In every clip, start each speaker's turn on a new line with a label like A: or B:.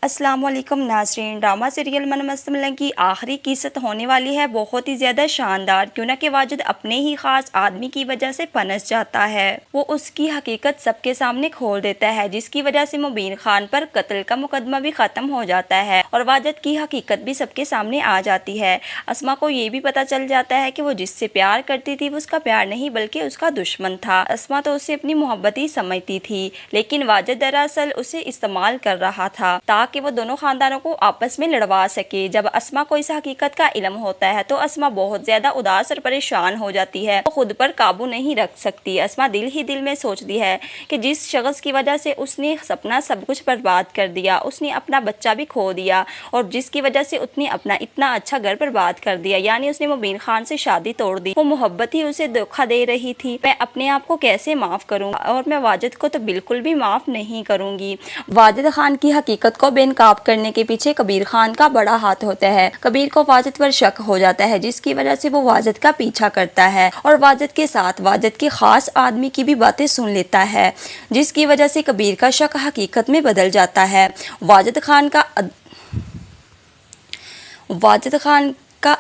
A: السلام علیکم ناظرین، ڈرامہ سیریل من مستملن کی آخری قسط ہونے والی ہے بہت ہی زیادہ شاندار، کیوں نہ کہ واجد اپنے ہی خاص آدمی کی وجہ سے پنس جاتا ہے۔ وہ اس کی حقیقت سب کے سامنے کھول دیتا ہے، جس کی وجہ سے مبین خان پر قتل کا مقدمہ بھی ختم ہو جاتا ہے اور واجد کی حقیقت بھی سب کے سامنے آ جاتی ہے۔ اسما کو یہ بھی پتا چل جاتا ہے کہ وہ جس سے پیار کرتی تھی وہ اس کا پیار نہیں بلکہ اس کا دشمن تھا۔ اسما تو اسے اپنی محبت ہی سمجھتی تھی، لیکن واجد دراصل اسے استعمال کر رہا تھا تاکہ وہ دونوں خاندانوں کو آپس میں لڑوا سکے۔ جب اسما کو اس حقیقت کا علم ہوتا ہے تو اسما بہت زیادہ اداس اور پریشان ہو جاتی ہے، وہ خود پر قابو نہیں رکھ سکتی۔ اسما دل ہی دل میں سوچتی ہے کہ جس شخص کی وجہ سے اس نے اپنا سب کچھ برباد کر دیا، اس نے اپنا بچہ بھی کھو دیا اور جس کی وجہ سے اس نے اپنا اتنا اچھا گھر برباد کر دیا، یعنی اس نے مبین خان سے شادی توڑ دی، وہ محبت ہی اسے دھوکہ دے رہی تھی، میں اپنے آپ کو کیسے معاف کروں اور میں واجد کو تو بالکل بھی معاف نہیں کروں گی۔ واجد خان کی حقیقت کو بے نقاب کرنے کے پیچھے کبیر خان کا بڑا ہاتھ ہوتا ہے۔ کبیر کو واجد پر شک ہو جاتا ہے، جس کی وجہ سے وہ واجد کا پیچھا کرتا ہے اور واجد کے ساتھ واجد کے خاص آدمی کی بھی باتیں سن لیتا ہے، جس کی وجہ سے کبیر کا شک حقیقت میں بدل جاتا ہے۔ واجد خان کا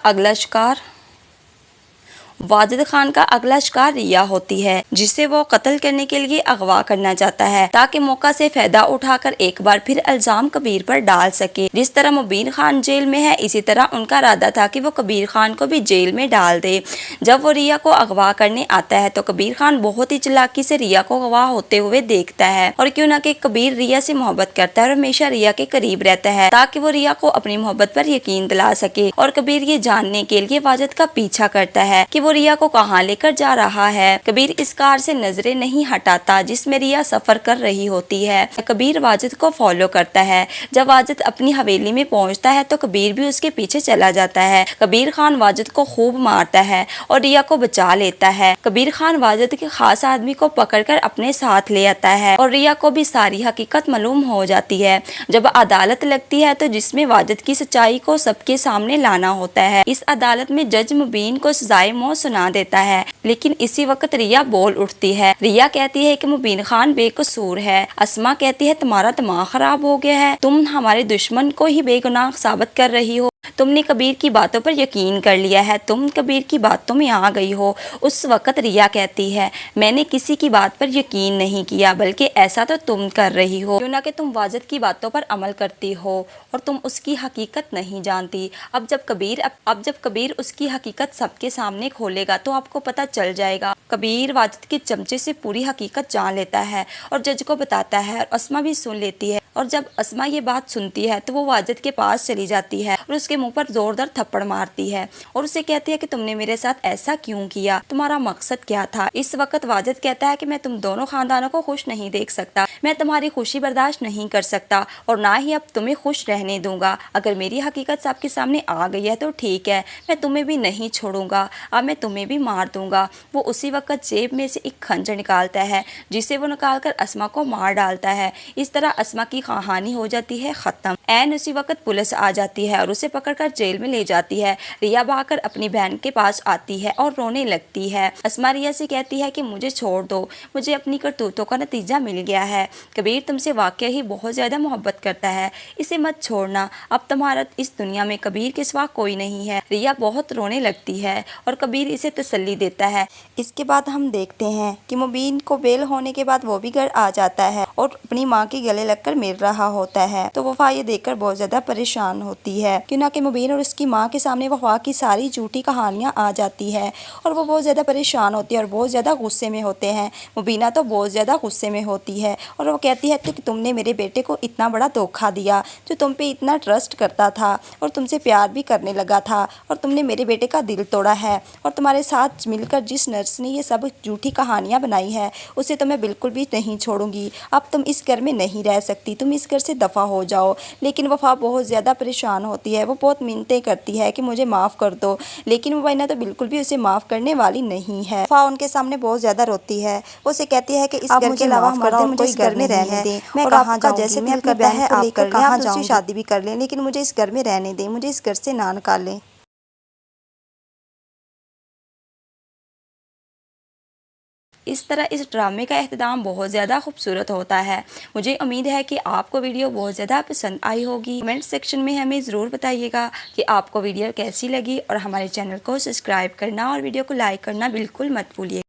A: اگلا شکار ریا ہوتی ہے، جسے وہ قتل کرنے کے لیے اغوا کرنا چاہتا ہے تاکہ موقع سے فائدہ اٹھا کر ایک بار پھر الزام کبیر پر ڈال سکے۔ جس طرح مبین خان جیل میں ہے، اسی طرح ان کا ارادہ تھا کہ وہ کبیر خان کو بھی جیل میں ڈال دے۔ جب وہ ریا کو اغوا کرنے آتا ہے تو کبیر خان بہت ہی چالاکی سے ریا کو اغوا ہوتے ہوئے دیکھتا ہے، اور کیوں نہ کہ کبیر ریا سے محبت کرتا ہے اور ہمیشہ ریا کے قریب رہتا ہے تاکہ وہ ریا کو اپنی محبت پر یقین دلا سکے، اور کبیر یہ جاننے کے لیے واجد کا پیچھا کرتا ہے کہ وہ ریا کو کہاں لے کر جا رہا ہے۔ کبیر اس کار سے نظریں نہیں ہٹاتا جس میں ریا سفر کر رہی ہوتی ہے۔ کبیر واجد کو فالو کرتا ہے۔ جب واجد اپنی حویلی میں پہنچتا ہے تو کبیر بھی اس کے پیچھے چلا جاتا ہے۔ کبیر خان واجد کو خوب مارتا ہے اور ریا کو بچا لیتا ہے۔ کبیر خان واجد کے خاص آدمی کو پکڑ کر اپنے ساتھ لے آتا ہے اور ریا کو بھی ساری حقیقت معلوم ہو جاتی ہے۔ جب عدالت لگتی ہے تو جس میں واجد کی سچائی کو سب کے سامنے لانا ہوتا ہے، اس عدالت میں جج مبین کو سزائے موت سنا دیتا ہے، لیکن اسی وقت ریا بول اٹھتی ہے۔ ریا کہتی ہے کہ مبین خان بے قصور ہے۔ اسما کہتی ہے تمہارا دماغ خراب ہو گیا ہے، تم ہمارے دشمن کو ہی بے گناہ ثابت کر رہی ہو، تم نے کبیر کی باتوں پر یقین کر لیا ہے، تم کبیر کی باتوں میں آ گئی ہو۔ اس وقت ریا کہتی ہے میں نے کسی کی بات پر یقین نہیں کیا، بلکہ ایسا تو تم کر رہی ہو، کیوں نہ کہ تم واجد کی باتوں پر عمل کرتی ہو اور تم اس کی حقیقت نہیں جانتی۔ اب جب کبیر اس کی حقیقت سب کے سامنے کھولے گا تو آپ کو پتہ چل جائے گا۔ کبیر واجد کے چمچے سے پوری حقیقت جان لیتا ہے اور جج کو بتاتا ہے، اور اسما بھی سن لیتی ہے، اور جب اسما یہ بات سنتی ہے تو وہ واجد کے پاس چلی جاتی ہے اور اس کے منہ پر زوردار تھپڑ مارتی ہے اور اسے کہتی ہے کہ تم نے میرے ساتھ ایسا کیوں کیا، تمہارا مقصد کیا تھا۔ اس وقت واجد کہتا ہے کہ میں تم دونوں خاندانوں کو خوش نہیں دیکھ سکتا، میں تمہاری خوشی برداشت نہیں کر سکتا اور نہ ہی اب تمہیں خوش رہنے دوں گا۔ اگر میری حقیقت سب کے سامنے آ گئی ہے تو ٹھیک ہے، میں تمہیں بھی نہیں چھوڑوں گا، اب میں تمہیں بھی مار دوں گا۔ وہ اسی وقت جیب میں سے ایک خنجر نکالتا ہے جسے وہ نکال کر اسما کو مار ڈالتا ہے۔ اس طرح اسما کی کہانی ہو جاتی ہے ختم۔ عین اسی وقت پولیس آ جاتی ہے اور اسے پکڑ کر جیل میں لے جاتی ہے۔ ریا بھاگ کر اپنی بہن کے پاس آتی ہے اور رونے لگتی ہے۔ اسما ریا سے کہتی ہے کہ مجھے چھوڑ دو، مجھے اپنی کرتوتوں کا نتیجہ مل گیا ہے، کبیر تم سے واقعی بہت زیادہ محبت کرتا ہے، اسے مت چھوڑنا، اب تمہارا اس دنیا میں کبیر کے سوا کوئی نہیں ہے۔ ریا بہت رونے لگتی ہے اور کبیر اسے تسلی دیتا ہے۔ اس کے بعد ہم دیکھتے ہیں کہ مبین کو بیل ہونے کے بعد وہ بھی گھر آ جاتا ہے اور اپنی ماں کے گلے لگ کر مل رہا ہوتا ہے، تو وفا یہ دیکھ کر بہت زیادہ پریشان ہوتی ہے، کیوں نہ کہ مبین اور اس کی ماں کے سامنے وفا کی ساری جھوٹی کہانیاں آ جاتی ہے اور وہ بہت زیادہ پریشان ہوتی ہے اور بہت زیادہ غصے میں ہوتے ہیں۔ مبینہ تو بہت زیادہ غصے میں ہوتی ہے اور وہ کہتی ہے کہ تم نے میرے بیٹے کو اتنا بڑا دھوکہ دیا، جو تم پہ اتنا ٹرسٹ کرتا تھا اور تم سے پیار بھی کرنے لگا تھا، اور تم نے میرے بیٹے کا دل توڑا ہے، اور تمہارے ساتھ مل کر جس نرس نے یہ سب جھوٹی کہانیاں بنائی ہے اسے تو میں بالکل بھی نہیں چھوڑوں گی، اب تم اس گھر میں نہیں رہ سکتی، تم اس گھر سے دفع ہو جاؤ۔ لیکن وفا بہت زیادہ پریشان ہوتی ہے، وہ بہت منتیں کرتی ہے کہ مجھے معاف کر دو، لیکن مبینہ تو بالکل بھی اسے معاف کرنے والی نہیں ہے۔ وفا ان کے سامنے بہت زیادہ روتی ہے، وہ اسے کہتی ہے کہ اس گھر کے علاوہ ہمارا اور کوئی گھر میں رہنے دیں، میں کہاں جاؤں گی، میں اپنی بہن کو لے کر کہاں جاؤں گی، شادی بھی کر لیں، لیکن مجھے اس گھر میں رہنے دیں، مجھے اس گھر سے نہ نکالیں۔ اس طرح اس ڈرامے کا اختتام بہت زیادہ خوبصورت ہوتا ہے۔ مجھے امید ہے کہ آپ کو ویڈیو بہت زیادہ پسند آئی ہوگی۔ کمنٹ سیکشن میں ہمیں ضرور بتائیے گا کہ آپ کو ویڈیو کیسی لگی، اور ہمارے چینل کو سبسکرائب کرنا اور ویڈیو کو لائک کرنا بالکل مت بھولیے۔